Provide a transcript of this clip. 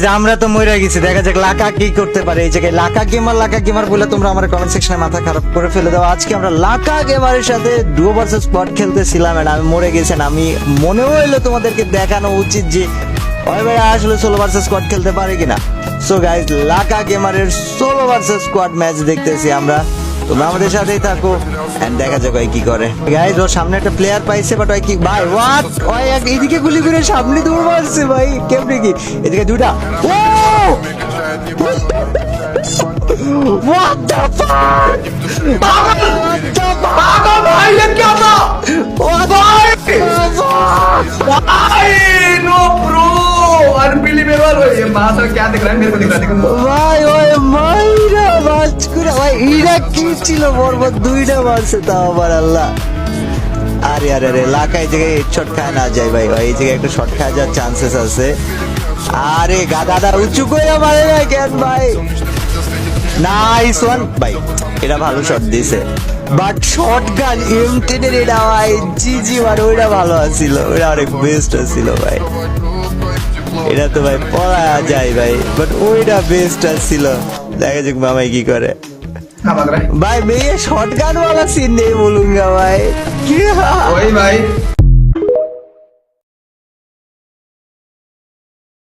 যে আমরা তো মরে গেছি, দেখা যাক লাকা কি করতে পারে এই জায়গায়। লাকা গেমার বলে তোমরা আমার কমেন্ট সেকশনে মাথা খারাপ করে ফেলে দাও। আজকে আমরা লাকা গেমারের সাথে ডুও ভার্সেস স্কোয়াড খেলতেছিলাম, এন্ড আমি মরে গেছেন। আমি মনে হইলো তোমাদেরকে দেখানো উচিত যে ওই ভাই আসলে সোলো ভার্সেস স্কোয়াড খেলতে পারে কিনা। সো গাইজ, লাকা গেমারের সোলো ভার্সেস স্কোয়াড ম্যাচ দেখতেছি আমরা, তোমরা আমাদের সাথেই থাকো এন্ড দেখা যাক ওই কি করে। গাইজ, ওর সামনে একটা প্লেয়ার পাইছে, বাট ওই কি ভাই হোয়াট, ওই এদিকে গুলি করে সামনে দৌড় মারছে ভাই, কেমনে কি এদিকে দুটা। ও What the fuck? What the fuck? भाई ये क्या था What the fuck? भाई नो ब्रो अनबिलीवेबल ये भाषा क्या दिख रहा है मेरे को दिख रहा है देखो ভাই ওই মাইরা মাছ করে ভাই, ইরা কি ছিল বরবাদ, দুইটা মারছে তাও আবার আল্লাহ। আরে আরে আরে, লাকা এই জায়গায় হেডশট খায় না যায় ভাই, এই জায়গায় একটা শট খাওয়া যাওয়ার চান্সেস আছে। আরে গাদাদা উঁচু করে মারে না কেন ভাই। নাইস ওয়ান ভাই, এটা ভালো শট দিছে, বাট শটগান M10 এর এটা ভাই জিজি মানে ওইটা ভালো আছিল, ওইটা অনেক বেস্ট ছিল ভাই। এটা তো ভাই পড়া যায় ভাই, বাট ওইটা বেস্ট ছিল। দেখা যাক মামাই কি করে। हाँ भाग रहा है भाई मैं ये शॉटगन वाला सीन नहीं बोलूंगा भाई, क्या वही भाई